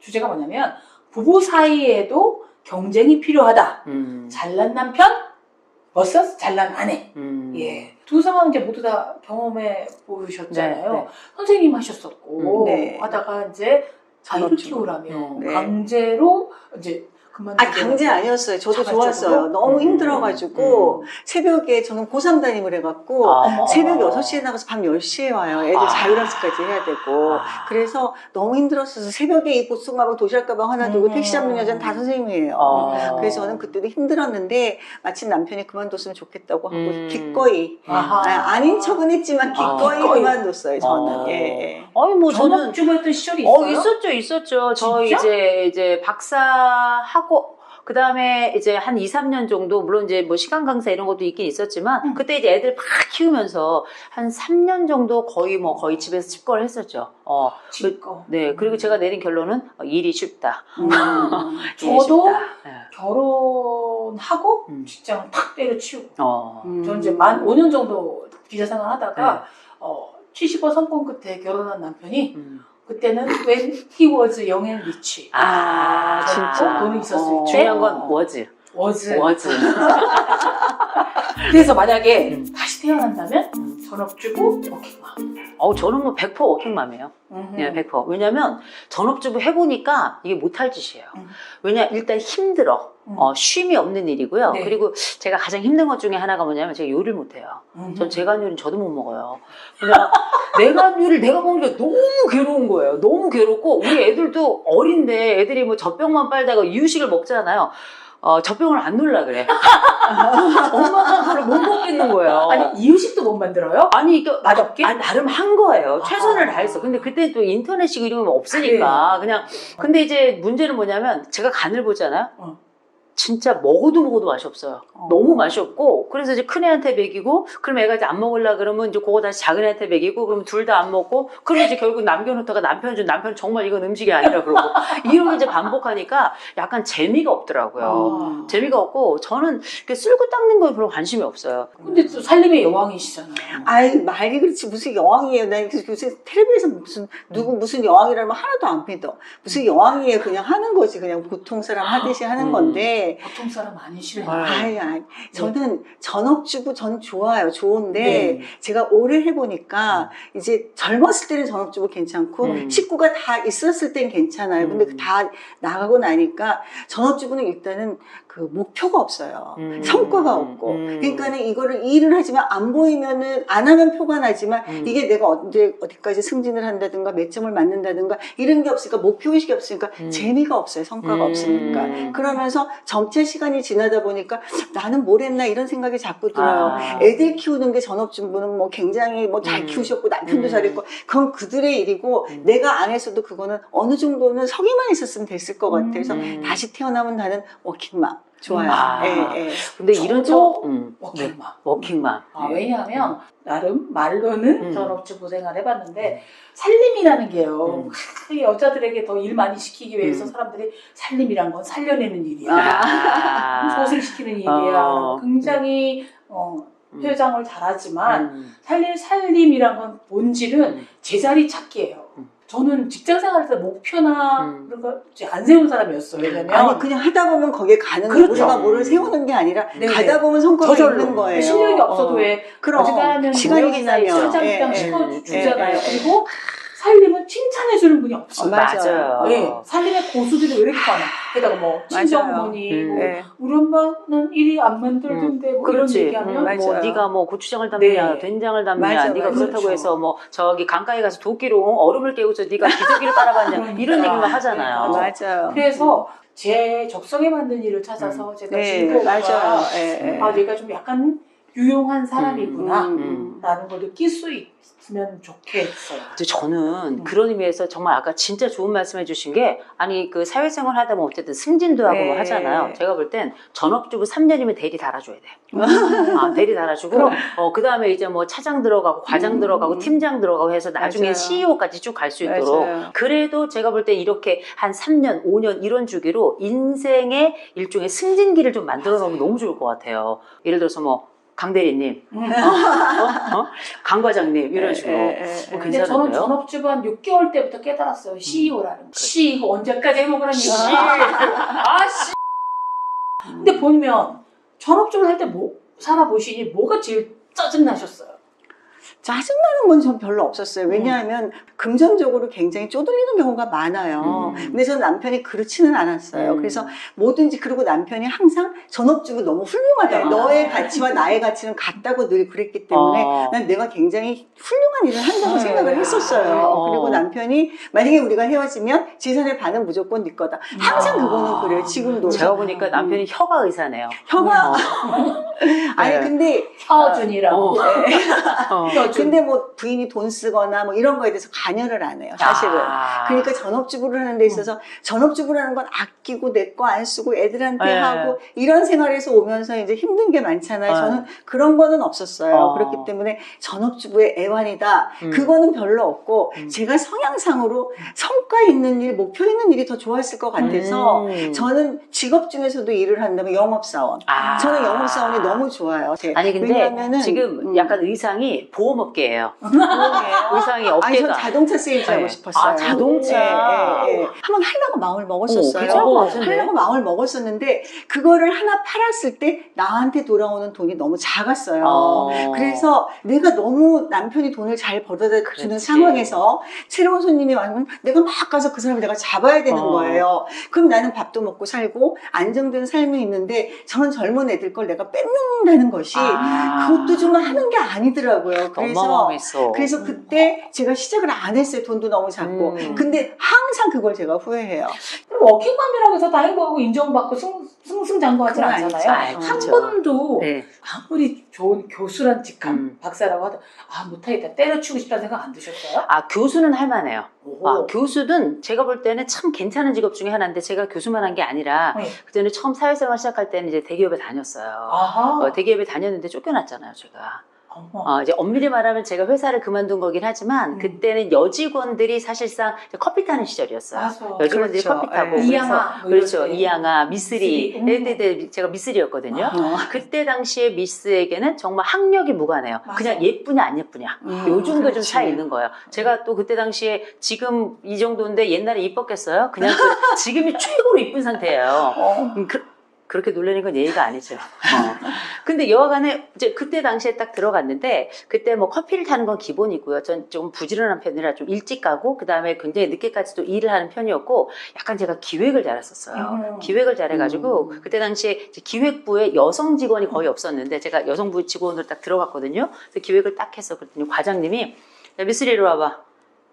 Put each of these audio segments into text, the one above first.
주제가 뭐냐면 부부 사이에도 경쟁이 필요하다. 잘난 남편 vs 잘난 아내. 예. 두 상황 이제 모두 다 경험해 보셨잖아요. 네. 선생님 하셨었고 네. 하다가 이제 아이를 전업주부. 키우라며 네. 강제로 이제 강제 아니었어요. 저도 자발적으로? 좋았어요. 너무 힘들어가지고 새벽에 저는 고3 담임을 해갖고 새벽 6시에 나가서 밤 10시에 와요. 애들 자율학습까지 해야 되고. 그래서 너무 힘들었어서 새벽에 이 보스 가방 도시락 가방 하나 두고 택시 잡는 여자는 다 선생님이에요. 그래서 저는 그때도 힘들었는데 마침 남편이 그만뒀으면 좋겠다고 하고 기꺼이 아닌 척은 했지만 기꺼이 그만뒀어요. 저는. 예. 아니 뭐 저는 전업주부였던 시절이 있어요? 있었죠. 저 진짜? 이제 박사하고 그 다음에 이제 한 2, 3년 정도, 물론 이제 뭐 시간 강사 이런 것도 있긴 있었지만, 그때 이제 애들 막 키우면서 한 3년 정도 거의 집에서 집거를 했었죠. 집거. 네. 그리고 제가 내린 결론은 일이 쉽다. 저도 네. 결혼하고 직장을 탁 때려치우고. 저는 이제 만 5년 정도 기자 생활 하다가, 70억 성공 끝에 결혼한 남편이, 그때는 when he was young and rich. 진짜. 돈이 있었을 때. 중요한 건 was. 그래서 만약에 다시 태어난다면 전업주부 워킹맘. 저는 뭐 100% 워킹맘이에요. 네, 100%. 왜냐면 전업주부 해보니까 이게 못할 짓이에요. 왜냐, 일단 힘들어. 쉼이 없는 일이고요. 네. 그리고 제가 가장 힘든 것 중에 하나가 뭐냐면 제가 요리를 못해요. 전 제가 한 요리는 저도 못 먹어요. 그냥 내가 한 요리를 내가 먹는 게 너무 괴로운 거예요. 너무 괴롭고 우리 애들도 어린데 애들이 뭐 젖병만 빨다가 이유식을 먹잖아요. 젖병을 안 놓으려 그래. 엄마가 그걸 못 먹겠는 거예요. 아니 이유식도 못 만들어요? 아니 이게 맛없게? 나름 한 거예요. 최선을 다했어. 근데 그때 또 인터넷이고 이런 거 없으니까 그냥. 근데 이제 문제는 뭐냐면 제가 간을 보잖아요. 진짜 먹어도 맛이 없어요. 너무 맛이 없고, 그래서 이제 큰 애한테 먹이고, 그럼 애가 이제 안 먹으려 그러면 이제 그거 다시 작은 애한테 먹이고, 그럼 둘 다 안 먹고, 그럼 이제 결국 남겨놓다가 남편 정말 이건 음식이 아니라 그러고, 이런 걸 이제 반복하니까 약간 재미가 없더라고요. 재미가 없고, 저는 이렇게 쓸고 닦는 거에 별로 관심이 없어요. 근데 또 살림의 여왕이시잖아요. 아이, 말이 그렇지. 무슨 여왕이에요. 나 요새 텔레비에서 무슨 여왕이라면 하나도 안 믿어. 무슨 여왕이에요. 그냥 하는 거지. 그냥 보통 사람 하듯이 하는 건데. 보통 사람 아니시래요. 아니. 저는 전업주부 전 좋아요. 좋은데 제가 오래 해보니까 이제 젊었을 때는 전업주부 괜찮고 식구가 다 있었을 땐 괜찮아요. 근데 다 나가고 나니까 전업주부는 일단은 그 목표가 없어요. 성과가 없고. 그러니까는 이거를 일을 하지만 안 보이면은 안 하면 표가 나지만 이게 내가 언제 어디까지 승진을 한다든가 몇 점을 맞는다든가 이런 게 없으니까 목표의식이 없으니까 재미가 없어요. 성과가 없으니까. 그러면서 점차 시간이 지나다 보니까 나는 뭘 했나 이런 생각이 자꾸 들어요. 애들 키우는 게 전업주부는 뭐 굉장히 뭐 잘 키우셨고 남편도 잘했고 그건 그들의 일이고 내가 안 했어도 그거는 어느 정도는 서기만 있었으면 됐을 것 같아요. 그래서 다시 태어나면 나는 워킹맘. 좋아요. 근데 이런 워킹맘. 왜냐하면 나름 말로는 전업주부 생활 해봤는데 살림이라는 게요. 여자들에게 더 일 많이 시키기 위해서 사람들이 살림이란 건 살려내는 일이야. 소생시키는 일이야. 굉장히 표장을 잘하지만 살림이란 건 본질은 제자리 찾기예요. 저는 직장 생활할 때 목표나 그런 거 안 세운 사람이었어요. 왜냐면 아니 그냥 하다 보면 거기에 가는 거예요. 그렇죠. 우리가 뭐를 세우는 게 아니라 가다 보면 성과가 있는 거예요. 실력이 없어도 왜 그럼 어지간하면 시간이 지나면 사장장 시켜주잖아요. 그리고 살림은 칭찬해주는 분이 없어요. 맞아요. 네, 살림의 고수들이 왜 이렇게 많아? 게다가 뭐 친정어머니, 우리 엄마는 일이 안 만들던데 뭐 이런 얘기하면 뭐 네가 뭐 고추장을 담느냐, 된장을 담느냐, 네가 그렇다고 해서 뭐 저기 강가에 가서 도끼로 얼음을 깨고서 네가 기저귀를 빨아봤냐 이런 얘기만 하잖아요. 맞아요. 그래서 제 적성에 맞는 일을 찾아서 제가 즐거움과 맞아요. 내가 좀 약간 유용한 사람이구나 라는 걸 느낄 수 있으면 좋겠어요. 저는 그런 의미에서 정말 아까 진짜 좋은 말씀 해주신 게 아니 그 사회생활 하다 보면 어쨌든 승진도 하고 뭐 하잖아요. 제가 볼 땐 전업주부 3년이면 대리 달아줘야 돼요. 대리 달아주고 그 다음에 이제 뭐 차장 들어가고 과장 들어가고 팀장 들어가고 해서 나중에 CEO까지 쭉 갈 수 있도록 그래도 제가 볼 때 이렇게 한 3년 5년 이런 주기로 인생의 일종의 승진기를 좀 만들어 놓으면 너무 좋을 것 같아요. 예를 들어서 뭐 강 대리님, 강 과장님 이런 식으로. 뭐 근데 저는 괜찮은데요? 전업주부 한 6개월 때부터 깨달았어요. CEO라는 거. C 이거 언제까지 해먹으라는 씨. 얘기야. 아 씨. 근데 보면 전업주부를 할 때 뭐 살아보시니 뭐가 제일 짜증나셨어요? 짜증나는 건 전 별로 없었어요. 왜냐하면 금전적으로 굉장히 쪼들리는 경우가 많아요. 근데 저는 남편이 그렇지는 않았어요. 그래서 뭐든지, 그리고 남편이 항상 전업주부 너무 훌륭하다. 너의 가치와 나의 가치는 같다고 늘 그랬기 때문에 난 내가 굉장히 훌륭한 일을 한다고 생각을 했었어요. 그리고 남편이 만약에 우리가 헤어지면 재산의 반은 무조건 네 거다. 항상 그거는 그래요. 지금도. 제가 보니까 남편이 혀가 의사네요. 혀가 아니 네. 근데 혀준이라고. 근데 뭐 부인이 돈 쓰거나 뭐 이런 거에 대해서 관여를 안 해요, 사실은. 그러니까 전업주부를 하는 데 있어서 전업주부라는 건 아끼고 내 거 안 쓰고 애들한테 네. 하고 이런 생활에서 오면서 이제 힘든 게 많잖아요. 저는 그런 거는 없었어요. 그렇기 때문에 전업주부의 애환이다. 그거는 별로 없고 제가 성향상으로 성과 있는 일, 목표 있는 일이 더 좋았을 것 같아서 저는 직업 중에서도 일을 한다면 영업사원. 저는 영업사원이 너무 좋아요. 아니 근데 왜냐하면은 지금 약간 의상이 보험업계예요. 의상이 아니, 업계가. 전 자동차 세일즈 하고 네. 싶었어요. 아, 자동차. 한번 하려고 마음을 먹었었어요. 괜찮을 것 같은데? 하려고 마음을 먹었었는데, 그거를 하나 팔았을 때 나한테 돌아오는 돈이 너무 작았어요. 그래서 내가 너무 남편이 돈을 잘 벌어다 주는 그렇지. 상황에서 새로운 손님이 와면 내가 막 가서 그 사람을 내가 잡아야 되는 거예요. 그럼 나는 밥도 먹고 살고 안정된 삶이 있는데 저는 젊은 애들 걸 내가 뺏는다는 것이 그것도 좀 하는 게 아니더라고요. 그래서 그때 제가 시작을 안 했어요. 돈도 너무 작고. 근데 항상 그걸 제가 후회해요. 워킹맘이라고 해서 다 행복하고 인정받고 승승장구하지 그건 않잖아요. 아니죠. 한 그렇죠. 번도 네. 아무리 좋은 교수란 직함 박사라고 하다 못하겠다 때려치고 싶다는 생각 안 드셨어요? 교수는 할만해요. 오. 교수는 제가 볼 때는 참 괜찮은 직업 중에 하나인데 제가 교수만 한 게 아니라 그전에 처음 사회생활 시작할 때는 이제 대기업에 다녔어요. 아하. 대기업에 다녔는데 쫓겨났잖아요, 제가. 이제 엄밀히 말하면 제가 회사를 그만둔 거긴 하지만 그때는 여직원들이 사실상 이제 커피 타는 시절이었어요. 맞아. 여직원들이 그렇죠. 커피 타고. 예. 이양아. 그래서, 그렇죠. 이양아, 미쓰리. 미쓰리. 그때 제가 미쓰리였거든요. 그때 당시에 미스에게는 정말 학력이 무관해요. 맞아. 그냥 예쁘냐 안 예쁘냐. 요 정도 좀 그렇지. 차이 있는 거예요. 제가 또 그때 당시에 지금 이 정도인데 옛날에 이뻤겠어요? 그냥 지금이 최고로 이쁜 상태예요. 그렇게 놀라는 건 예의가 아니죠. 근데 여하간에 이제 그때 당시에 딱 들어갔는데 그때 뭐 커피를 타는 건 기본이고요. 전 좀 부지런한 편이라 좀 일찍 가고 그 다음에 굉장히 늦게까지도 일을 하는 편이었고 약간 제가 기획을 잘했었어요. 기획을 잘해가지고 그때 당시에 이제 기획부에 여성 직원이 거의 없었는데 제가 여성부 직원으로 딱 들어갔거든요. 그래서 기획을 딱 해서 그랬더니 과장님이 야 미쓰리 이리 와봐.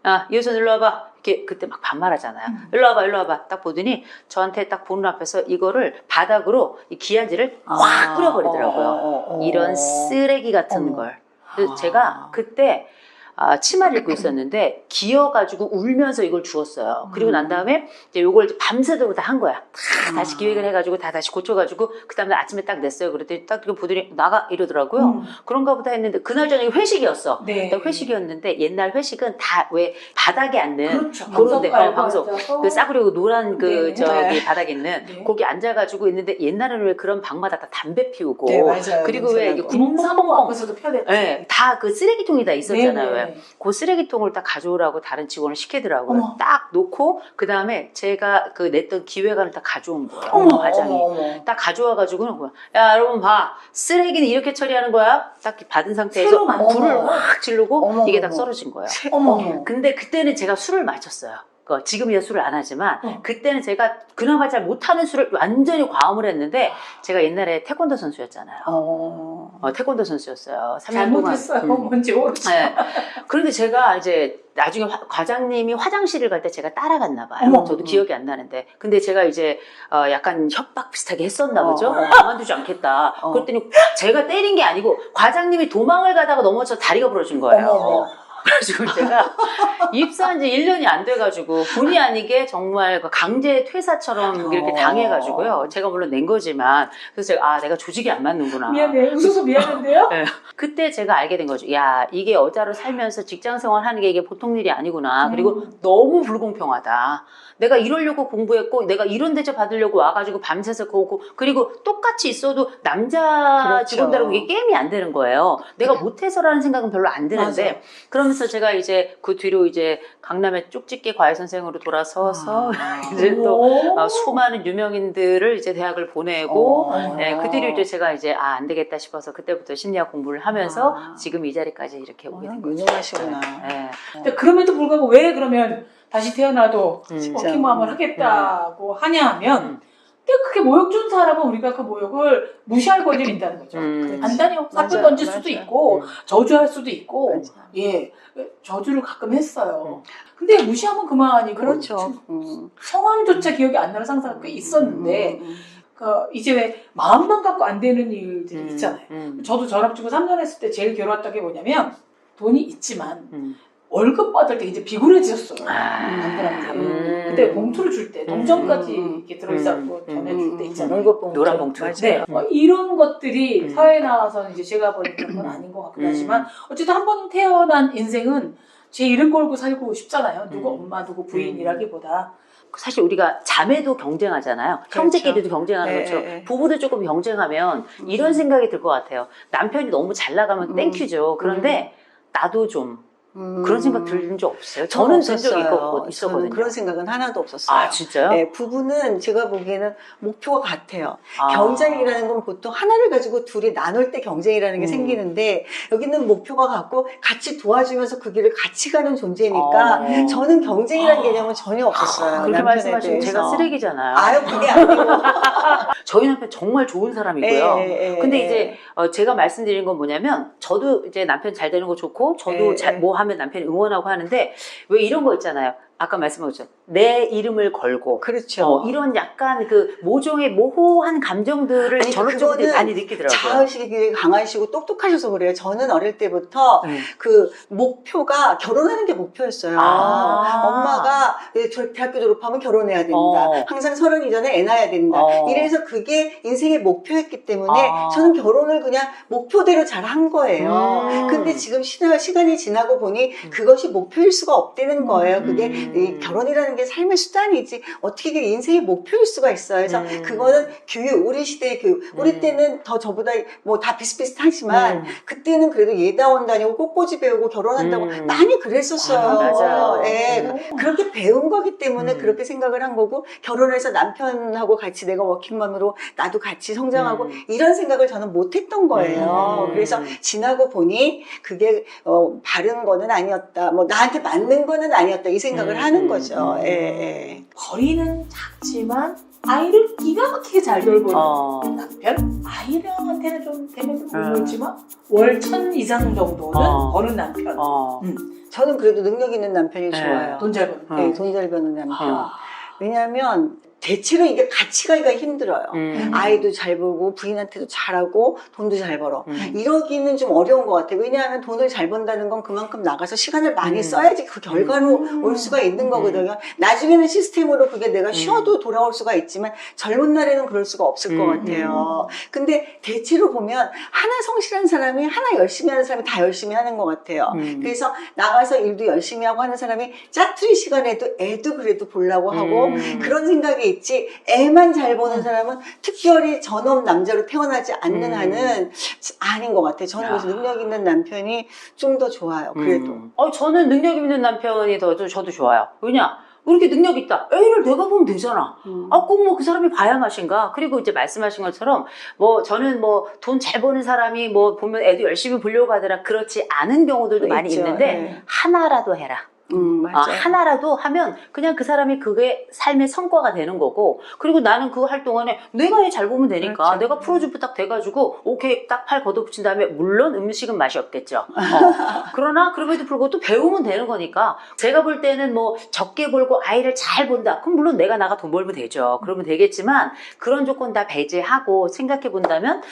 야 이호선 일로 와봐. 이렇게 그때 막 반말하잖아요. 일로 와봐. 딱 보더니 저한테 딱 보는 앞에서 이거를 바닥으로 이 기한지를 확 뿌려버리더라고요. 이런 쓰레기 같은 걸. 그래서 제가 그때 치마를 입고 있었는데 기어가지고 울면서 이걸 주웠어요. 그리고 난 다음에 이제 요걸 이제 밤새도록 다 한 거야. 다시 기획을 해가지고 다시 고쳐가지고 그 다음에 아침에 딱 냈어요. 그랬더니 딱 이거 보더니 나가 이러더라고요. 그런가 보다 했는데 그날 저녁에 회식이었어. 네. 회식이었는데 옛날 회식은 다 왜 바닥에 앉는 그렇죠. 그런데 방석 앉아서. 그 싸구려 노란 그 네. 저기 바닥에 있는 네. 거기 앉아가지고 있는데 옛날에는 왜 그런 방마다 다 담배 피우고 네, 맞아요. 그리고 왜 이게 공사하고 앞에서도 펴댔지. 네, 다 그 쓰레기통이 다 있었잖아요. 네네. 왜. 그 쓰레기통을 딱 가져오라고 다른 직원을 시키더라고요. 어머. 딱 놓고 그 다음에 제가 그 냈던 기획안을 딱 가져온 거예요. 어머, 과장이. 딱 가져와가지고는 거야. 야 여러분 봐. 쓰레기는 이렇게 처리하는 거야. 딱 받은 상태에서 새로 만든 불을 거야. 확 지르고 어머, 이게 딱 어머. 썰어진 거예요. 어머. 근데 그때는 제가 술을 마셨어요. 지금이야 술을 안 하지만 그때는 제가 그나마 잘 못하는 술을 완전히 과음을 했는데 제가 옛날에 태권도 선수였잖아요. 태권도 선수였어요. 3년 잘못했어요. 동안. 뭔지 모르죠. 네. 그런데 제가 이제 나중에 과장님이 화장실을 갈 때 제가 따라갔나 봐요. 어머. 저도 기억이 안 나는데. 근데 제가 이제 약간 협박 비슷하게 했었나 보죠. 가만두지 않겠다. 그랬더니 제가 때린 게 아니고 과장님이 도망을 가다가 넘어져 다리가 부러진 거예요. 그래가지고 제가 입사한 지 1년이 안 돼가지고 본의 아니게 정말 그 강제 퇴사처럼 이렇게 당해가지고요. 제가 물론 낸 거지만 그래서 제가 내가 조직이 안 맞는구나. 미안해. 웃어서 미안한데요? 네. 그때 제가 알게 된 거죠. 야, 이게 여자로 살면서 직장 생활하는 게 이게 보통 일이 아니구나. 그리고 너무 불공평하다. 내가 이러려고 공부했고 내가 이런 대접 받으려고 와가지고 밤새서 오고 그리고 똑같이 있어도 남자 그렇죠. 직원들하고 이게 게임이 안 되는 거예요. 내가 못해서라는 생각은 별로 안 드는데 맞아. 그러면서 제가 이제 그 뒤로 이제 강남의 쪽집게 과외 선생으로 돌아서서 이제 또 수많은 유명인들을 이제 대학을 보내고 그 뒤로 이제 제가 이제 안 되겠다 싶어서 그때부터 심리학 공부를 하면서 지금 이 자리까지 이렇게 오게 된 거죠. 유능하시구나. 네. 근데 그럼에도 불구하고 왜 그러면 다시 태어나도 진짜. 워킹맘을 하겠다고 하냐 하면 근데 그게 모욕 준 사람은 우리가 그 모욕을 무시할 권리가 있다는 거죠. 안 다녀. 사표 던질 수도 있고 저주할 수도 있고 맞아. 예 저주를 가끔 했어요. 근데 무시하면 그만이고 그렇죠. 성함조차 기억이 안 나는 상사가 꽤 있었는데 그 이제 왜 마음만 갖고 안 되는 일들이 있잖아요. 저도 전업주부 3년 했을 때 제일 괴로웠던 게 뭐냐면 돈이 있지만 월급 받을 때 이제 비굴해졌어요. 남들한테. 그때 봉투를 줄 때 동전까지 이렇게 들어있었고 전해줄 때 있잖아요. 월급 봉투. 노란 봉투. 네. 이런 것들이 사회에 나와서 이제 제가 보니까 건 아닌 것 같기도 하지만 어쨌든 한 번 태어난 인생은 제 이름 걸고 살고 싶잖아요. 누구 엄마, 누구 부인이라기보다. 사실 우리가 자매도 경쟁하잖아요. 그렇죠. 형제끼리도 경쟁하는 네, 것처럼 네. 부부도 조금 경쟁하면 이런 생각이 들 것 같아요. 남편이 너무 잘 나가면 땡큐죠. 그런데 나도 좀 그런 생각 들은 적 없어요. 저는 든 적이 있었거든요. 저는 그런 생각은 하나도 없었어요. 아, 진짜요? 네, 부부는 제가 보기에는 목표가 같아요. 아. 경쟁이라는 건 보통 하나를 가지고 둘이 나눌 때 경쟁이라는 게 생기는데 여기는 목표가 같고 같이 도와주면서 그 길을 같이 가는 존재니까 저는 경쟁이라는 개념은 전혀 없었어요. 그렇게 남편에 말씀하시면 제가 대해서. 쓰레기잖아요. 아유, 그게 아니고. 저희 남편 정말 좋은 사람이고요. 예, 근데 이제 제가 말씀드린 건 뭐냐면 저도 이제 남편 잘 되는 거 좋고 저도 뭐 하면 남편이 응원하고 하는데 왜 이런 거 있잖아요. 아까 말씀하셨죠. 내 이름을 걸고 그렇죠. 이런 약간 그 모종의 모호한 감정들을 아니, 전업주부들이 그거는 많이 느끼더라고요. 자의식이 굉장히 강하시고 똑똑하셔서 그래요. 저는 어릴 때부터 그 목표가 결혼하는 게 목표였어요. 엄마가 대학교 졸업하면 결혼해야 된다. 항상 30 이전에 애 낳아야 된다. 이래서 그게 인생의 목표였기 때문에 저는 결혼을 그냥 목표대로 잘 한 거예요. 근데 지금 시간이 지나고 보니 그것이 목표일 수가 없다는 거예요. 그게 이 결혼이라는 게 삶의 수단이지 어떻게 그게 인생의 목표일 수가 있어요. 그래서 그거는 교육, 우리 시대의 교육. 우리 때는 더 저보다 뭐 다 비슷비슷하지만 그때는 그래도 예다원 다니고 꽃꽂이 배우고 결혼한다고 많이 그랬었어요. 맞아요. 예. 그렇게 배운 거기 때문에 그렇게 생각을 한 거고 결혼해서 남편하고 같이 내가 워킹맘으로 나도 같이 성장하고 이런 생각을 저는 못했던 거예요. 그래서 지나고 보니 그게 바른 거는 아니었다. 뭐 나한테 맞는 거는 아니었다. 이 생각을 하는 거죠. 예. 거리는 작지만 아이를 기가 막히게 잘 돌보는 남편? 아이랑한테는 좀 대면도 못 놀지만 월 1,000 이상 정도는 버는 남편. 저는 그래도 능력 있는 남편이 좋아요. 돈 잘 버는. 네, 돈 잘 버는 남편. 왜냐하면 대체로 이게 같이 가기가 힘들어요. 아이도 잘 보고 부인한테도 잘하고 돈도 잘 벌어. 이러기는 좀 어려운 것 같아요. 왜냐하면 돈을 잘 번다는 건 그만큼 나가서 시간을 많이 써야지 그 결과로 올 수가 있는 거거든요. 나중에는 시스템으로 그게 내가 쉬어도 돌아올 수가 있지만 젊은 날에는 그럴 수가 없을 것 같아요. 근데 대체로 보면 하나 성실한 사람이 하나 열심히 하는 사람이 다 열심히 하는 것 같아요. 그래서 나가서 일도 열심히 하고 하는 사람이 짜투리 시간에도 애도 그래도 보려고 하고 그런 생각이 있지 애만 잘 보는 사람은 특별히 전업 남자로 태어나지 않는 한은 아닌 것 같아요. 저는 그래서 능력 있는 남편이 좀 더 좋아요. 그래도. 저는 능력 있는 남편이 저도 좋아요. 왜냐? 이렇게 능력 있다. 애를 내가 보면 되잖아. 꼭 뭐 그 사람이 봐야 맛인가? 그리고 이제 말씀하신 것처럼 뭐 저는 뭐 돈 잘 버는 사람이 뭐 보면 애도 열심히 보려고 하더라. 그렇지 않은 경우들도 많이 있죠. 있는데 네. 하나라도 해라. 맞아요. 하나라도 하면 그냥 그 사람이 그게 삶의 성과가 되는 거고 그리고 나는 그거 할 동안에 내가 애 잘 보면 되니까 그렇죠. 내가 프로주부 딱 돼가지고 오케이 딱 팔 걷어붙인 다음에 물론 음식은 맛이 없겠죠. 그러나 그럼에도 불구하고 또 배우면 되는 거니까 제가 볼 때는 뭐 적게 벌고 아이를 잘 본다. 그럼 물론 내가 나가 돈 벌면 되죠. 그러면 되겠지만 그런 조건 다 배제하고 생각해 본다면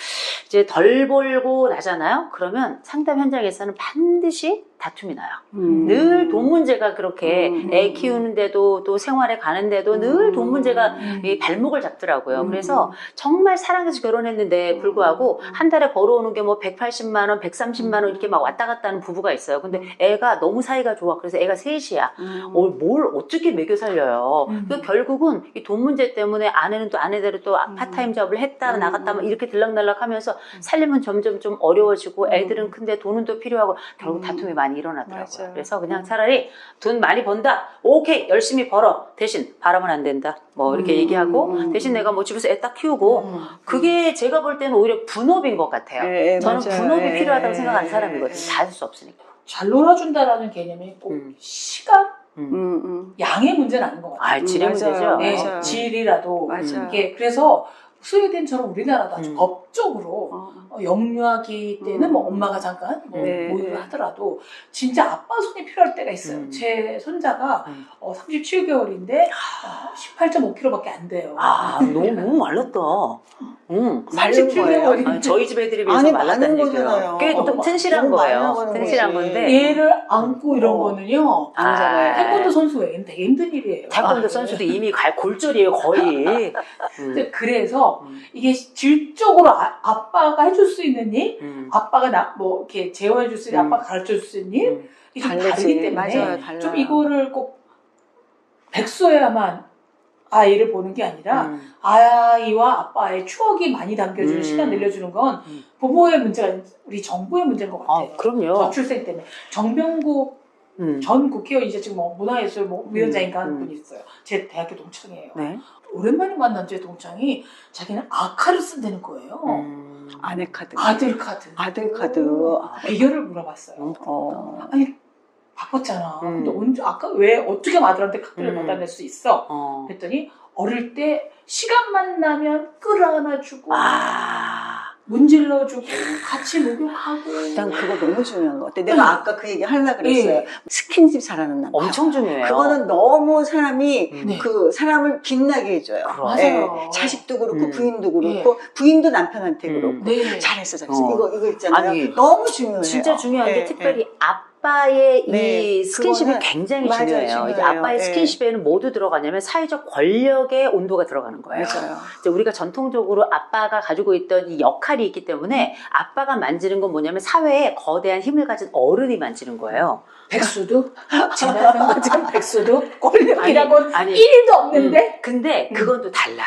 이제 덜 벌고 나잖아요. 그러면 상담 현장에서는 반드시 다툼이 나요. 늘 돈 문제가 그렇게 애 키우는데도 또 생활에 가는데도 늘 돈 문제가 이 발목을 잡더라고요. 그래서 정말 사랑해서 결혼했는데 불구하고 한 달에 벌어오는 게 뭐 180만 원, 130만 원 이렇게 막 왔다 갔다 하는 부부가 있어요. 근데 애가 너무 사이가 좋아. 그래서 애가 셋이야. 뭘 어떻게 먹여 살려요. 그 결국은 이 돈 문제 때문에 아내는 또 아내대로 또 파타임 잡을 했다 나갔다 막 이렇게 들락날락 하면서 살림은 점점 좀 어려워지고 애들은 큰데 돈은 또 필요하고 결국 다툼이 많이 일어나더라고요. 맞아요. 그래서 그냥 차라리 돈 많이 번다. 오케이 열심히 벌어. 대신 바라면 안 된다. 뭐 이렇게 얘기하고 대신 내가 뭐 집에서 애 딱 키우고 그게 제가 볼 때는 오히려 분업인 것 같아요. 저는 맞아요. 분업이 필요하다고 생각하는 사람이거든요. 다 할 수 없으니까. 잘 놀아준다라는 개념이 꼭 시간, 양의 문제는 아닌 것 같아요. 아, 질의 문제죠. 맞아요. 네, 맞아요. 질이라도 맞아요. 이게 그래서 스웨덴처럼 우리나라도 아주 법적으로 영유아기 때는 뭐 엄마가 잠깐 뭐 네. 모유를 하더라도 진짜 아빠 손이 필요할 때가 있어요. 제 손자가 37개월인데 18.5kg밖에 안 돼요. 아, 너무 말랐다. 마른 37개월인데 아, 저희 집 애들에 비해서 아니, 말랐다는 많은 얘기예요. 거잖아요. 그게 좀 튼실한 너무 많이 거예요. 나가는 튼실한 거지. 건데. 얘를 안고 이런 거는요. 안 태권도 선수에게는 되게 힘든 일이에요. 태권도 선수도 이미 골절이에요, 거의. 근데 그래서 이게 질적으로 아빠가 해줄 수 있는 일, 아빠가 뭐 이렇게 제어해줄 수 있는, 아빠가 가르쳐줄 수 있는 일, 이게 좀 다르기 때문에 맞아요, 달라요. 좀 이거를 꼭 백수여야만 아이를 보는 게 아니라 아이와 아빠의 추억이 많이 담겨주는 시간 늘려주는 건 부모의 문제가 아니라 우리 정부의 문제인 것 같아요. 아, 그럼요. 저출생 때문에. 정병국 전 국회의원 이제 지금 뭐 문화예술 뭐 위원장인가 하는 분이 있어요. 제 대학교 동창이에요. 네. 오랜만에 만난 제 동창이 자기는 아카를 쓴다는 거예요. 아내 카드. 아들 카드. 아들 카드. 비결을 물어봤어요. 어. 아니 바빴잖아. 근데 언제 아까 왜 어떻게 아들한테 카드를 받아낼 수 있어? 그랬더니 어릴 때 시간만 나면 끌어안아주고 문질러주고 같이 목욕하고. 일단 그거 너무 중요한 것 같아. 내가 아까 그 얘기 하려고 그랬어요. 스킨십 잘하는 남자. 엄청 중요해요. 그거는 너무 사람이 네. 그 사람을 빛나게 해줘요. 맞아요. 자식도 그렇고 부인도 그렇고 부인도 남편한테 그렇고 네. 잘했어. 이거 있잖아요. 아니, 너무 중요해요. 진짜 중요한 게 네, 특별히 아빠의 네, 이 스킨십이 그거는 굉장히 맞아요, 중요해요. 중요해요. 이제 아빠의 네. 스킨십에는 뭐도 들어가냐면 사회적 권력의 온도가 들어가는 거예요. 맞아요. 이제 우리가 전통적으로 아빠가 가지고 있던 이 역할이 있기 때문에 아빠가 만지는 건 뭐냐면 사회에 거대한 힘을 가진 어른이 만지는 거예요. 백수도 제 남편 같은 백수도 권력이라고는 아니, 1도 없는데 근데 그건 또 달라.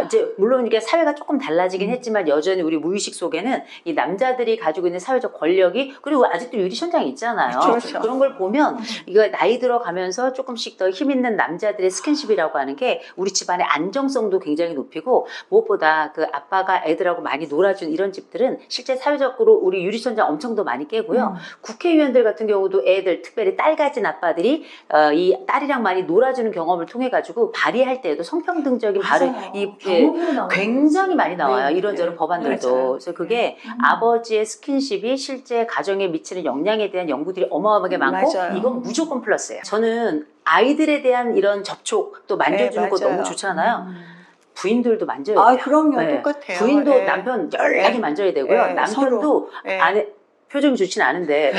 이제 물론 이게 사회가 조금 달라지긴 했지만 여전히 우리 무의식 속에는 이 남자들이 가지고 있는 사회적 권력이 그리고 아직도 유리천장이 있잖아요. 그렇죠. 그런 걸 보면 이거 나이 들어가면서 조금씩 더 힘 있는 남자들의 스킨십이라고 하는 게 우리 집안의 안정성도 굉장히 높이고 무엇보다 그 아빠가 애들하고 많이 놀아준 이런 집들은 실제 사회적으로 우리 유리천장 엄청 더 많이 깨고요. 국회의원들 같은 경우도 애들 특별히 딸 가진 아빠들이 이 딸이랑 많이 놀아주는 경험을 통해 가지고 발의할 때에도 성평등적인 굉장히 많이 나와요. 네, 이런저런 네. 법안들도. 맞아요. 그래서 그게 아버지의 스킨십이 실제 가정에 미치는 영향에 대한 연구들이 어마어마하게 많고 맞아요. 이건 무조건 플러스예요. 저는 아이들에 대한 이런 접촉 또 만져주는 거 맞아요. 너무 좋잖아요. 부인들도 만져야 돼요. 그럼요. 네. 똑같아요. 부인도 네. 남편 연락이 만져야 되고요. 네, 남편도 서로. 네. 아내 표정이 좋진 않은데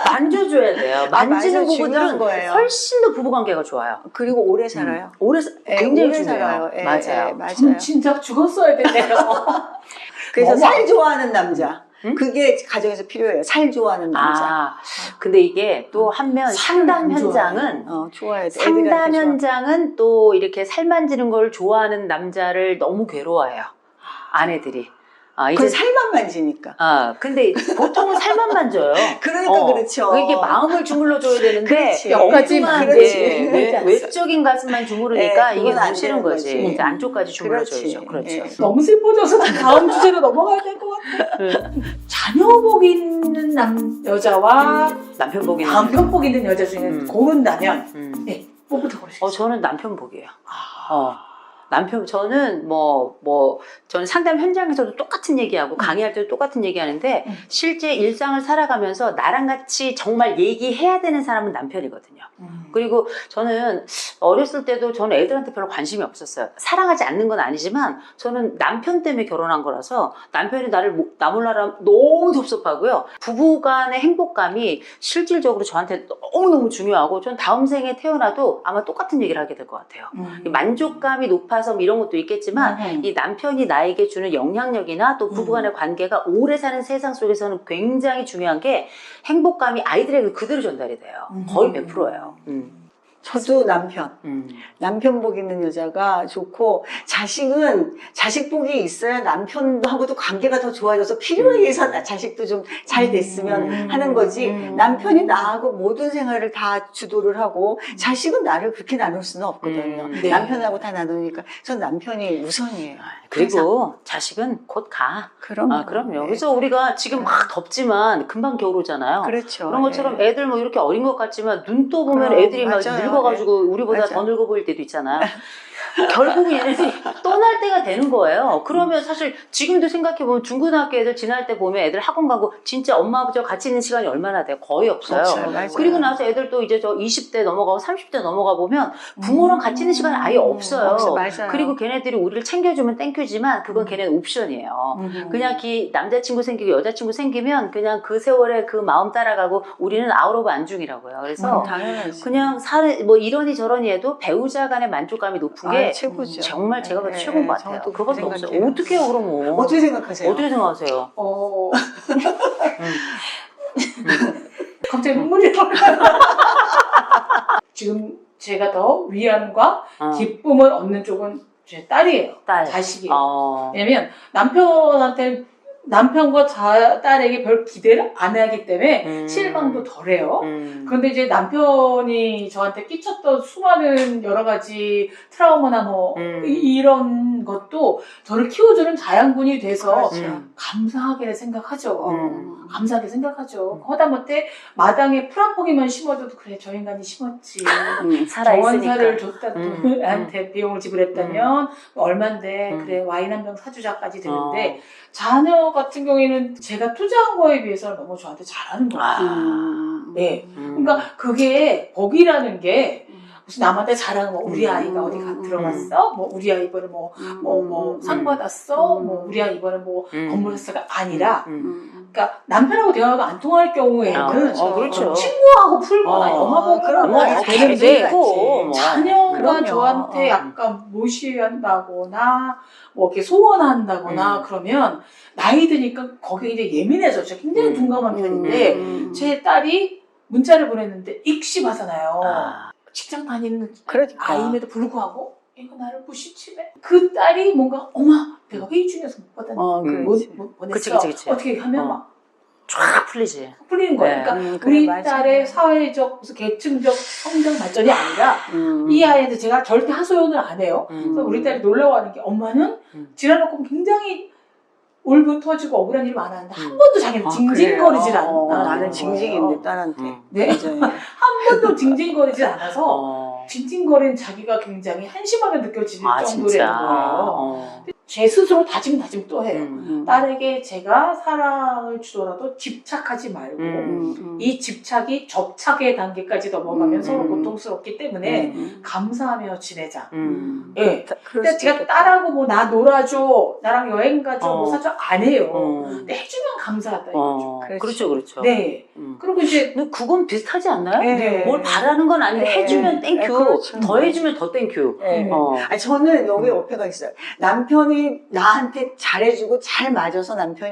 만져줘야 돼요. 만지는 맞아요. 중요한 부부들은 거예요. 훨씬 더 부부관계가 좋아요. 그리고 오래 살아요. 굉장히 오래 중요해요. 살아요. 맞아요. 맞아요. 전 진작 죽었어야 됐네요. 그래서 너무 살 좋아하는 남자. 그게 가정에서 필요해요. 살 좋아하는 남자. 근데 이게 또 한면 상담 안 현장은 좋아야 돼. 상담 애들한테 좋아. 현장은 또 이렇게 살 만지는 걸 좋아하는 남자를 너무 괴로워해요. 아내들이. 그건 살만 만지니까. 근데 보통은 살만 만져요. 그러니까 그렇죠. 이게 마음을 주물러줘야 되는데 그렇지. 여기까지 그렇지. 외적인 가슴만 주무르니까 네, 이게 그건 안 너무 싫은 되는 거지. 거지. 이제 안쪽까지 주물러줘야죠. 그렇지. 그렇죠. 네. 너무 슬퍼져서 다음 주제로 넘어가야 될 것 같아. 자녀복 있는 여자와 남편 복이는 남편복 있는 여자 중에 고른다면 네, 뭐부터 고르시겠어요? 저는 남편 복이에요. 저는 저는 상담 현장에서도 똑같은 얘기하고 강의할 때도 똑같은 얘기하는데 실제 일상을 살아가면서 나랑 같이 정말 얘기해야 되는 사람은 남편이거든요. 그리고 저는 어렸을 때도 저는 애들한테 별로 관심이 없었어요. 사랑하지 않는 건 아니지만 저는 남편 때문에 결혼한 거라서 남편이 나 몰라라 너무 섭섭하고요. 부부간의 행복감이 실질적으로 저한테 너무너무 중요하고 전 다음 생에 태어나도 아마 똑같은 얘기를 하게 될 것 같아요. 만족감이 높아서 뭐 이런 것도 있겠지만 이 남편이 나에게 주는 영향력이나 또 부부간의 관계가 오래 사는 세상 속에서는 굉장히 중요한 게 행복감이 아이들에게 그대로 전달이 돼요. 거의 100%예요. 저도 남편 복 있는 여자가 좋고, 자식 복이 있어야 남편하고도 관계가 더 좋아져서 필요에 의해서 자식도 좀 잘 됐으면 하는 거지. 남편이 나하고 모든 생활을 다 주도를 하고 자식은 나를 그렇게 나눌 수는 없거든요. 네. 남편하고 다 나누니까 전 남편이 우선이에요. 그리고 자식은 곧 가. 그럼요. 그럼요. 네. 그래서 우리가 지금 막 덥지만 금방 겨울 오잖아요. 그렇죠. 그런 것처럼 애들 뭐 이렇게 어린 것 같지만 눈 떠보면 그럼, 애들이 막 맞아요. 늙어가지고 우리보다 맞아. 더 늙어 보일 때도 있잖아요. 결국 얘네들이 떠날 때가 되는 거예요. 그러면 사실 지금도 생각해보면 중고등학교 애들 지날 때 보면 애들 학원 가고 진짜 엄마 아버지와 같이 있는 시간이 얼마나 돼요? 거의 없어요. 그렇죠. 맞아요. 그리고 나서 애들도 이제 저 20대 넘어가고 30대 넘어가 보면 부모랑 같이 있는 시간이 아예 없어요. 맞아요. 그리고 걔네들이 우리를 챙겨주면 땡큐지만 그건 걔네는 옵션이에요. 그냥 남자친구 생기고 여자친구 생기면 그냥 그 세월에 그 마음 따라가고 우리는 아웃 오브 안중이라고요. 그래서 당연하지. 그냥 이러니 저러니 해도 배우자 간의 만족감이 높은 게 최고죠. 정말 제가 봐도 최고인 것 같아요. 저도 그거밖에 그렇게 없어요. 생각해요. 어떻게 해요, 그러면? 어떻게 생각하세요? 어떻게 생각하세요? 갑자기 눈물이 나요. 지금 제가 더 위안과 기쁨을 얻는 쪽은 제 딸이에요. 자식이에요. 왜냐면 남편과 딸에게 별 기대를 안 하기 때문에 실망도 덜해요. 그런데 이제 남편이 저한테 끼쳤던 수많은 여러 가지 트라우마나 이런 것도 저를 키워주는 자양분이 돼서 감사하게 생각하죠. 감사하게 생각하죠. 허다못해 마당에 풀 한 포기만 심어줘도 그래 저 인간이 심었지. 정원사를 줬다한테 비용을 지불했다면 얼만데 그래 와인 한 병 사주자까지 되는데 자녀 같은 경우에는 제가 투자한 거에 비해서 너무 저한테 잘하는 거예요. 네. 그러니까 그게 복이라는 게 무슨 남한테 자랑은 우리 아이가 어디 들어갔어? 우리 아이 이번에 상 받았어? 우리 아이 이번에 건물 샀어가 아니라 그러니까 남편하고 대화가 안 통할 경우에는 그렇죠. 친구하고 풀거나 영화 보고 되는데 자녀가 그럼요. 저한테 약간 무시한다거나 이렇게 소원한다거나 그러면 나이 드니까 거기에 이제 예민해져. 제가 굉장히 둔감한 편인데 제 딸이 문자를 보냈는데 익십하잖아요. 직장 다니는 아임에도 불구하고 이거 나를 무시치네. 그 딸이 뭔가 엄마 내가 회의 중에서 못 받았는데 보냈어. 그치. 어떻게 하면 막 쫙 풀리지. 풀리는 거예요. 그러니까 우리 딸의 사회적 무슨 계층적 성장 발전이 아니라 이 아이한테 제가 절대 하소연을 안 해요. 그래서 우리 딸이 놀라워하는 게 엄마는 지나놓고 굉장히 울분 터지고 억울한 일이 많았는데 한 번도 자기는 징징거리질 않아. 나는 징징인데 딸한테. 네. 한 번도 징징거리질 않아서 징징거리는 자기가 굉장히 한심하게 느껴질 정도라는 거예요. 제 스스로 다짐 또 해요. 딸에게 제가 사랑을 주더라도 집착하지 말고 이 집착이 접착의 단계까지 넘어가면 서로 고통스럽기 때문에 감사하며 지내자. 예. 근데 제가 딸하고 나 놀아줘, 나랑 여행 가줘, 사줘 안 해요. 근데 해주면 감사하다 이거죠. 그렇죠. 네. 그리고 이제 근데 그건 비슷하지 않나요? 네. 뭘 바라는 건 아닌데 해주면 땡큐, 그렇죠. 더 해주면 더 땡큐. 저는 여기 어폐가 있어요. 남편이 나한테 잘해주고 잘 맞아서 남편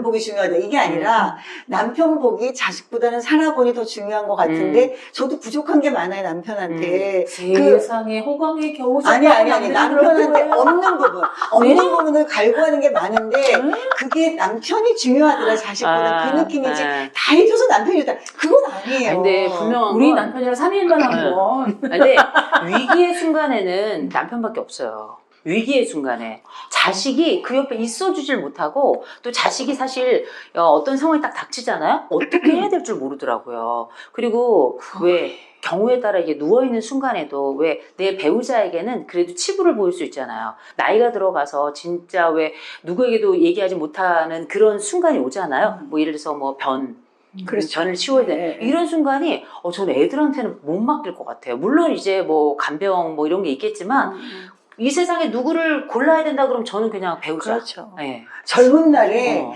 복이 중요하다 이게 아니라 남편 복이 자식보다는 살아보니 더 중요한 것 같은데 저도 부족한 게 많아요 남편한테. 세상에 호강에 겨우 아니 남편한테 없는 부분을 갈구하는 게 많은데 그게 남편이 중요하더라 자식보다 그 느낌이지 다 해줘서 남편이 좋다 그건 아니에요. 근데 분명한 우리 건 남편이랑 3일만 하면 근데 위기의 순간에는 남편밖에 없어요. 위기의 순간에 자식이 그 옆에 있어주질 못하고 또 자식이 사실 어떤 상황이 딱 닥치잖아요. 어떻게 해야 될 줄 모르더라고요. 그리고 왜 경우에 따라 이게 누워있는 순간에도 왜 내 배우자에게는 그래도 치부를 보일 수 있잖아요. 나이가 들어가서 진짜 왜 누구에게도 얘기하지 못하는 그런 순간이 오잖아요. 뭐 예를 들어서 뭐 그렇죠. 변을 치워야 돼. 네. 이런 순간이 저는 애들한테는 못 맡길 것 같아요. 물론 이제 뭐 간병 뭐 이런 게 있겠지만 이 세상에 누구를 골라야 된다 그러면 저는 그냥 배우자. 그렇죠. 네. 젊은 날에 어.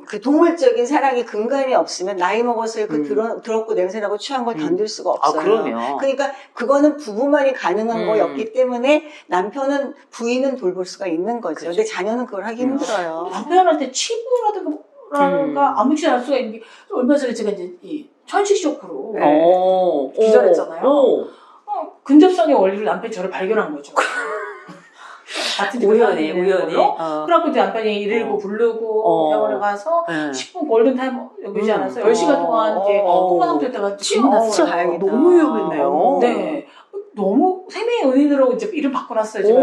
그 동물적인 사랑이 근간이 없으면 나이 먹어서 그 더럽고 냄새나고 추한 걸 견딜 수가 없어요. 그럼요. 그러니까 그거는 부부만이 가능한 거였기 때문에 남편은 부인은 돌볼 수가 있는 거죠. 그렇죠. 근데 자녀는 그걸 하기 힘들어요. 남편한테 치부라든가 아무렇지 않을 수가 있는 게 얼마 전에 제가 이제 이 천식 쇼크로 기절했잖아요. 근접성의 원리를 남편이 저를 발견한 거죠. 같은 우연히. 그래갖고 이제 남편이 119 부르고 병원에 가서 10분 골든타임 여기지 않아서 10시간 동안 이렇게 통화 상태였다가 치워놨어요. 다행이다. 너무 위험했네요. 네. 너무 생명의 은인으로 이제 이름 바꿔놨어요, 제가.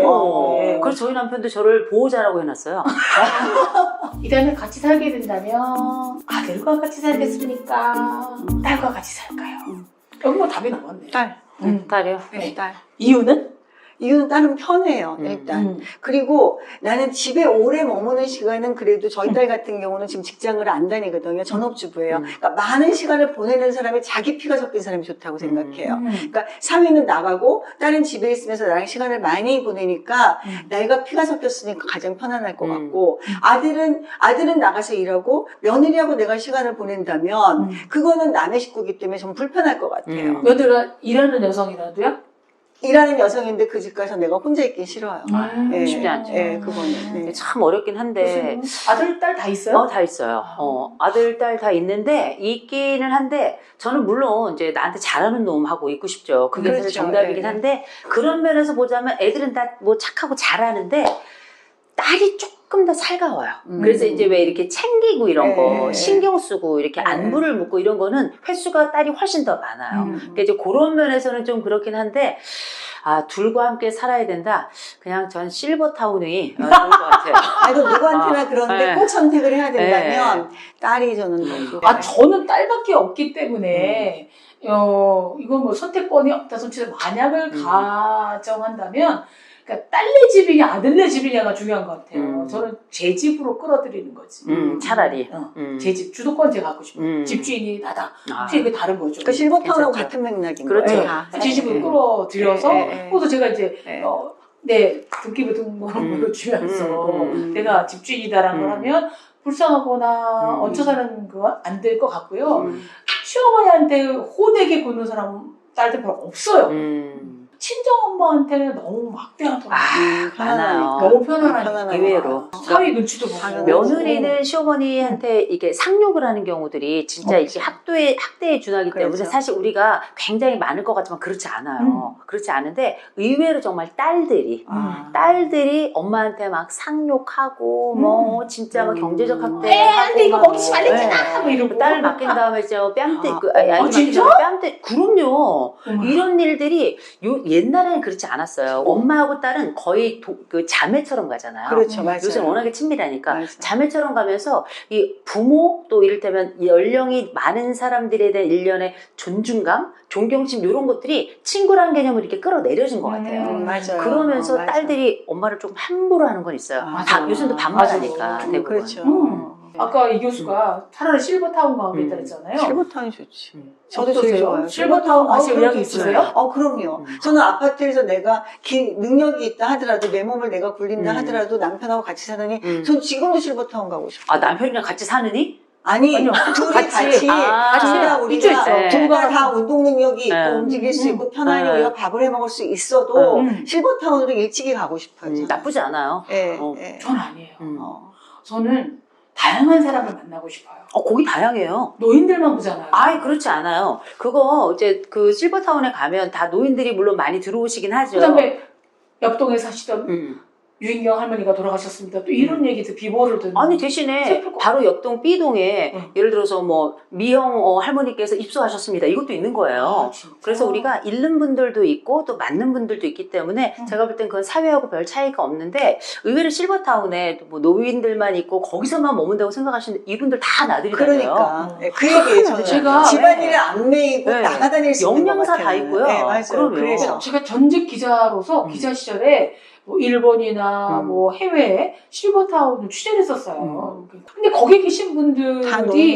네. 그래서 저희 남편도 저를 보호자라고 해놨어요. 이 다음에 같이 살게 된다면 아들과 같이 살겠습니까? 딸과 같이 살까요? 여기 뭐 답이 나왔네. 딸이요? 네. 딸. 이유는? 이유는 딸은 편해요, 일단. 그리고 나는 집에 오래 머무는 시간은 그래도 저희 딸 같은 경우는 지금 직장을 안 다니거든요. 전업주부예요. 그러니까 많은 시간을 보내는 사람이 자기 피가 섞인 사람이 좋다고 생각해요. 그러니까 사위는 나가고 딸은 집에 있으면서 나랑 시간을 많이 보내니까 내가 피가 섞였으니까 가장 편안할 것 같고 아들은 나가서 일하고 며느리하고 내가 시간을 보낸다면 그거는 남의 식구기 때문에 좀 불편할 것 같아요. 며느리가 일하는 여성이라도요? 일하는 여성인데 그 집 가서 내가 혼자 있기 싫어요. 쉽지 않죠. 그거는. 네. 참 어렵긴 한데. 아들, 딸 다 있어요? 다 있어요. 아들, 딸 다 있는데, 있기는 한데, 저는 물론 이제 나한테 잘하는 놈 하고 있고 싶죠. 그게 사실 그렇죠. 정답이긴 네. 한데, 그런 면에서 보자면 애들은 다 뭐 착하고 잘하는데, 딸이 조금 더 살가워요. 그래서 이제 왜 이렇게 챙기고 이런 거, 신경 쓰고 이렇게 안부를 묻고 이런 거는 횟수가 딸이 훨씬 더 많아요. 그러니까 이제 그런 면에서는 좀 그렇긴 한데, 둘과 함께 살아야 된다? 그냥 전 실버타운이 좋을 것 같아요. 이거 누구한테나 그런데 네. 꼭 선택을 해야 된다면 딸이 저는 더 좋아요. 저는 딸밖에 없기 때문에 이건 뭐 선택권이 없다 손치도 만약을 가정한다면 그러니까 딸네 집이냐 아들네 집이냐가 중요한 것 같아요. 저는 제 집으로 끌어들이는 거지. 차라리. 제 집 주도권 제가 갖고 싶어요. 집주인이 나다. 혹시 그게 다른 거죠. 그러니까 실버타운하고 괜찮죠. 같은 맥락인 그렇죠. 거예요. 제 집으로 끌어들여서 그것도 제가 이제 네. 등기부 등본을 주면서 내가 집주인이다라는 걸 하면 불쌍하거나 얹혀 사는 거 안 될 것 같고요. 시어머니한테 호되게 굴는 사람 딸들 별로 없어요. 친정엄마한테는 너무 막대하더라고요. 많아요. 너무 편안하니까. 의외로. 사위 눈치도 보고. 며느리는 시어머니한테 이게 상욕을 하는 경우들이 진짜 이게 학대에 준하기 때문에 그렇죠. 사실 우리가 굉장히 많을 것 같지만 그렇지 않아요. 그렇지 않은데 의외로 정말 딸들이 엄마한테 막 상욕하고 뭐 진짜 막 경제적 학대하고 이거 먹지 말랬잖아. 뭐 이러고. 딸 맡긴 다음에 저 뺨때 진짜? 뺨때 그럼요. 이런 일들이 옛날에는 그렇지 않았어요. 엄마하고 딸은 거의 그 자매처럼 가잖아요. 그렇죠, 맞아요. 요새는 워낙에 친밀하니까 맞아요. 자매처럼 가면서 이 부모 또 이를테면 연령이 많은 사람들에 대한 일련의 존중감, 존경심 이런 것들이 친구라는 개념을 이렇게 끌어내려진 것 같아요. 맞아요. 그러면서 맞아요. 딸들이 엄마를 좀 함부로 하는 건 있어요. 맞아. 요즘도 반말하니까 대부분. 그렇죠. 아까 이 교수가 차라리 실버타운 가면 있다 그랬잖아요. 실버타운이 좋지. 저도 어떠세요? 되게 좋아요. 실버타운 가실 의향이 있으세요? 그럼요. 저는 아파트에서 내가 능력이 있다 하더라도 내 몸을 내가 굴린다 하더라도 남편하고 같이 사느니 전 지금도 실버타운 가고 싶어요. 남편이랑 같이 사느니? 아니, 아니요. 둘이 같이. 둘 다 있죠, 있죠. 우리가 둘 다 운동 능력이 있고 네. 움직일 수 있고 편안히 우리가 밥을 해 먹을 수 있어도 실버타운으로 일찍이 가고 싶어요. 저는. 나쁘지 않아요. 예, 예. 전 아니에요. 저는 다양한 사람을 만나고 싶어요. 거기 다양해요. 노인들만 보잖아요. 그렇지 않아요. 그거 이제 그 실버타운에 가면 다 노인들이 물론 많이 들어오시긴 하죠. 그다음에 옆동에 사시던 유인경 할머니가 돌아가셨습니다. 또 이런 얘기도 비보를 듣는. 아니 대신에 슬플 것 바로 옆동 B동에 응. 예를 들어서 뭐 미형 할머니께서 입소하셨습니다. 이것도 있는 거예요. 진짜? 그래서 우리가 잃는 분들도 있고 또 맞는 분들도 있기 때문에 응. 제가 볼 땐 그건 사회하고 별 차이가 없는데 의외로 실버타운에 뭐 노인들만 있고 거기서만 머문다고 생각하시는데 이분들 다 나들이다녀요. 그러니까 네, 그 얘기예요. 저는 제가- 집안일을 안 매이고 네. 나가다닐 수 있는 것 영양사 같아요. 다 있고요. 네, 맞아요. 그럼요. 그래서 제가 전직 기자로서 기자 시절에 뭐 일본이나 뭐 해외에 실버타운을 취재를 했었어요. 근데 거기 계신 다 분들이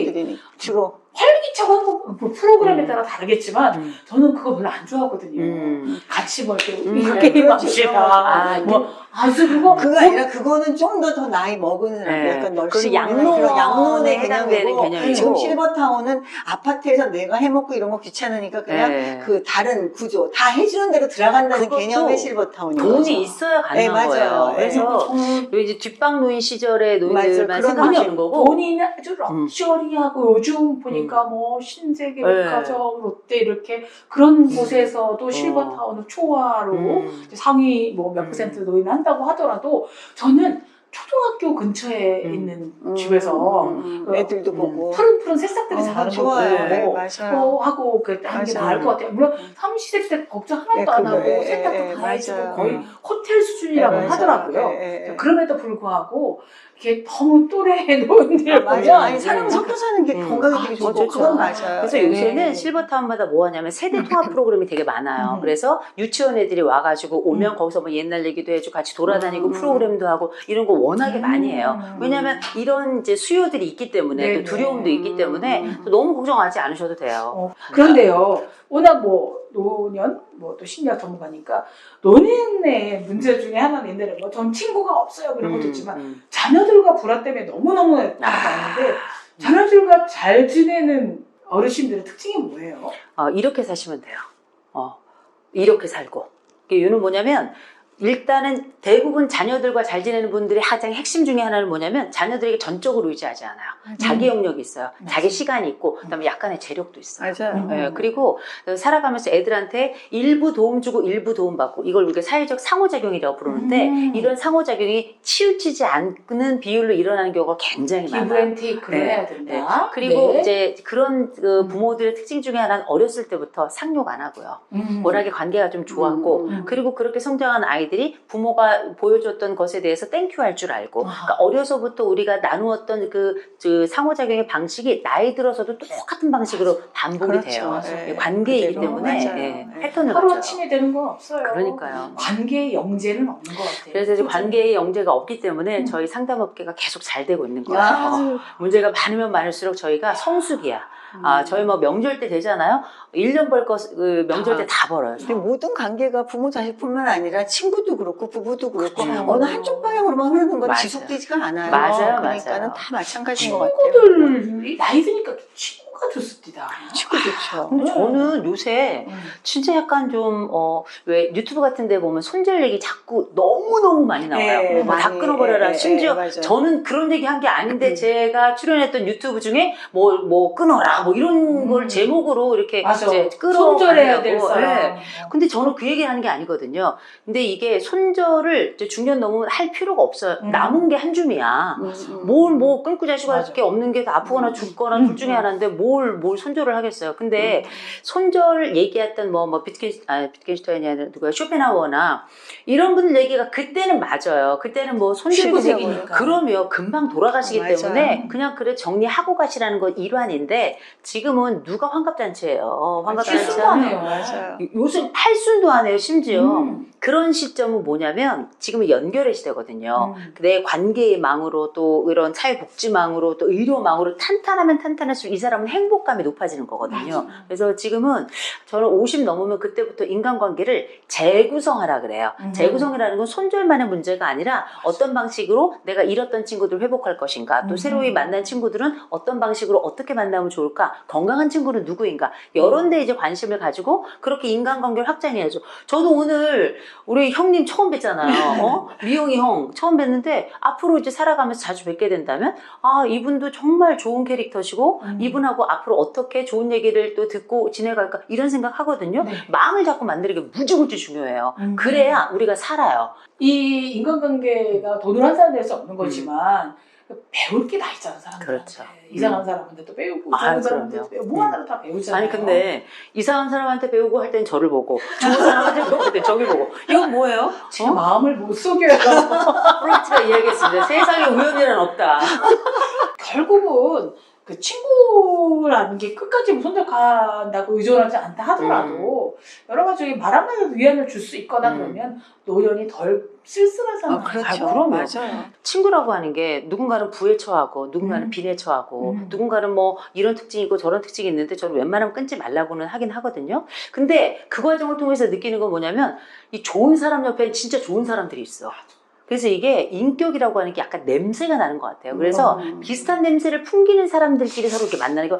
노인들이니 주로 활기차고 한 뭐 프로그램에 따라 다르겠지만 저는 그거 별로 안 좋아하거든요. 음. 같이 뭐 이렇게 그렇죠. 게임합시다. 뭐 아주 그거 그거 아니라 그거는 좀 더 나이 먹은 사람 네. 약간 그건 널씨 양로원에 양로원의 해당되는 개념이고. 지금 실버타운은 아파트에서 내가 해먹고 이런 거 귀찮으니까 그냥 네. 그 다른 구조 다 해주는 대로 들어간다는 그것도 개념의 실버타운인 돈이 거죠. 있어야 네, 가능한 맞아요. 거예요. 네. 그래서 요 이제 뒷방 노인 시절의 노인들만 맞아요. 그런 생각하시는 거고 본인이 아주 럭셔리하고 요즘 보니까 뭐 신세계 네. 백화점, 롯데 이렇게 그런 곳에서도 실버타운을 초과로 이제 상위 뭐 몇 퍼센트 노인 한다고 하더라도 저는 초등학교 근처에 있는 집에서 그 애들도 보고 푸른푸른 새싹들이 자라는 거 좋아요. 네, 보고 맞아요. 하고 하는 게 맞아요. 나을 것 같아요. 물론 삼시세대 걱정 하나도 안 하고 그거, 세탁도 다 해주고 맞아요. 거의 호텔 수준이라고 맞아요. 하더라고요. 예. 그럼에도 불구하고 이렇게 너무 또래 노인들 맞아요. 보면 아니 사람 섞여 사는 게 건강에 되게 좋고 좋죠. 그건 맞아요. 그래서 예. 요새는 실버타운마다 뭐 하냐면 세대 통합 프로그램이 되게 많아요. 그래서 유치원 애들이 와가지고 오면 거기서 뭐 옛날 얘기도 해주고 같이 돌아다니고 프로그램도 하고 이런 거 워낙에 많이 해요. 왜냐하면 이런 이제 수요들이 있기 때문에 네네. 또 두려움도 있기 때문에 또 너무 걱정하지 않으셔도 돼요. 그런데요, 워낙 뭐 노년, 뭐 또 심리학 전문가니까 노년의 문제 중에 하나는 옛날에 뭐 전 친구가 없어요 그런 것도 있지만 자녀들과 불화 때문에 너무너무 많은데 자녀들과 잘 지내는 어르신들의 특징이 뭐예요? 이렇게 사시면 돼요. 이렇게 살고. 이유는 뭐냐면 일단은 대부분 자녀들과 잘 지내는 분들의 가장 핵심 중에 하나는 뭐냐면 자녀들에게 전적으로 의지하지 않아요. 자기 영역이 있어요. 자기 시간이 있고 그다음에 약간의 재력도 있어요. 맞아요. 예, 그리고 살아가면서 애들한테 일부 도움 주고 일부 도움 받고 이걸 우리가 사회적 상호작용이라고 부르는데 이런 상호작용이 치우치지 않는 비율로 일어나는 경우가 굉장히 많아요. 기브앤테이크를 네. 해야 된다. 그리고 네. 이제 그런 그 부모들의 특징 중에 하나는 어렸을 때부터 상욕 안 하고요. 워낙에 관계가 좀 좋았고 그리고 그렇게 성장한 아이들이 부모가 보여줬던 것에 대해서 땡큐 할 줄 알고 그러니까 어려서부터 우리가 나누었던 그 상호작용의 방식이 나이 들어서도 똑같은 방식으로 반복이 그렇죠. 돼요. 네. 관계이기 그대로. 때문에 맞아요. 예, 네. 패턴을 하루 갖춰요. 아침에 되는 건 없어요. 그러니까요. 관계의 영재는 없는 것 같아요. 그래서 이제 관계의 영재가 없기 때문에 저희 상담업계가 계속 잘 되고 있는 거예요. 아. 문제가 많으면 많을수록 저희가 성숙이야. 저희 뭐 명절 때 되잖아요. 1년 벌 거 명절 때 다 벌어요. 근데 모든 관계가 부모 자식뿐만 아니라 친구도 그렇고 부부도 그렇고 그렇죠. 어느 한쪽 방향으로만 흐르는 건 맞아요. 지속되지가 않아요. 맞아요, 그러니까는 맞아요. 다 마찬가지인 것 같아요. 친구들이 나이 드니까 친구가 좋습니다. 친구 좋죠. 근데 저는 요새 진짜 약간 좀, 왜 유튜브 같은 데 보면 손절 얘기 자꾸 너무너무 많이 나와요. 네, 뭐 다 많이, 끊어버려라. 심지어 맞아요. 저는 그런 얘기 한 게 아닌데 제가 출연했던 유튜브 중에 뭐 끊어라. 뭐 이런 걸 제목으로 이렇게 맞아. 이제 손절해야 될 끌어가려고. 사람. 네. 근데 저는 그 얘기 하는 게 아니거든요. 근데 이게 손절을 이제 중년 넘으면 할 필요가 없어요. 남은 게 한 줌이야. 뭘 끊고 자시고 할 맞아. 게 없는 게 다 아프거나 죽거나 둘 중에 하나인데 뭘 손절을 하겠어요. 근데 손절 얘기했던 비트겐슈타인이 아니라 누구야? 쇼펜하우어나 이런 분들 얘기가 그때는 맞아요. 그때는 뭐 손절이 신고색이니까. 그러면 금방 돌아가시기 맞아요. 때문에 그냥 그래 정리하고 가시라는 건 일환인데 지금은 누가 환갑잔치예요. 실수도 환갑잔치는 안 해요. 맞아요. 요즘 팔순도 안 해요. 심지어 그런 시점은 뭐냐면 지금은 연결의 시대거든요. 내 관계의 망으로 또 이런 사회복지망으로 또 의료망으로 탄탄하면 탄탄할수록 이 사람은 행복감이 높아지는 거거든요. 그래서 지금은 저는 50 넘으면 그때부터 인간관계를 재구성하라 그래요. 재구성이라는 건 손절만의 문제가 아니라 어떤 방식으로 내가 잃었던 친구들 회복할 것인가 또 새로이 만난 친구들은 어떤 방식으로 어떻게 만나면 좋을까 건강한 친구는 누구인가 이런 데 이제 관심을 가지고 그렇게 인간관계를 확장해야죠. 저도 오늘 우리 형님 처음 뵀잖아요. 미용이 형 처음 뵀는데 앞으로 이제 살아가면서 자주 뵙게 된다면 아 이분도 정말 좋은 캐릭터시고 이분하고 앞으로 어떻게 좋은 얘기를 또 듣고 지내갈까 이런 생각 하거든요. 네. 마음을 자꾸 만드는 게 무지무지 중요해요. 그래야 우리가 살아요. 이 인간관계가 돈을 환산될 수 없는 거지만 배울 게 다 있잖아 사람들. 그렇죠. 이상한 사람한테도 배우고 아, 좋은 사람한테도 그럼요. 배우고 뭐 하나를 다 배우잖아요. 아니 근데 이상한 사람한테 배우고 할 땐 저를 보고 좋은 사람한테 배울 땐 저기 보고 이건 뭐예요? 제 마음을 못 속여요. 프로이트가 이야기했습니다. 세상에 우연이란 없다. 결국은 그 친구라는 게 끝까지 손잡한다고 의존하지 않다 하더라도 여러 가지 말 한마디로 위안을 줄 수 있거나 그러면 노연이 덜 쓸쓸하잖아요. 그렇죠. 아, 그럼요. 맞아요. 친구라고 하는 게 누군가는 부에 처하고 누군가는 빈에 처하고 누군가는 뭐 이런 특징이 있고 저런 특징이 있는데 저는 웬만하면 끊지 말라고는 하긴 하거든요. 근데 그 과정을 통해서 느끼는 건 뭐냐면 이 좋은 사람 옆에 진짜 좋은 사람들이 있어. 그래서 이게 인격이라고 하는 게 약간 냄새가 나는 것 같아요. 그래서 비슷한 냄새를 풍기는 사람들끼리 서로 이렇게 만나는 거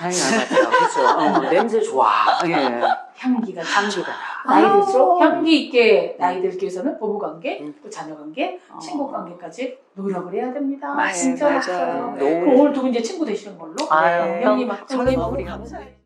아니 맞아요. 그렇죠. 냄새 좋아. 예. 향기가 향기가 나이 들수록 향기 있게 나이 들기 위해서는 부부관계, 또 자녀관계, 친구관계까지 노력을 해야 됩니다. 맞아요. 진짜 맞아요. 맞아요. 너무- 그럼 오늘 두 분 이제 친구 되시는 걸로. 아유, 형님, 저는 너무 우리 감사해요.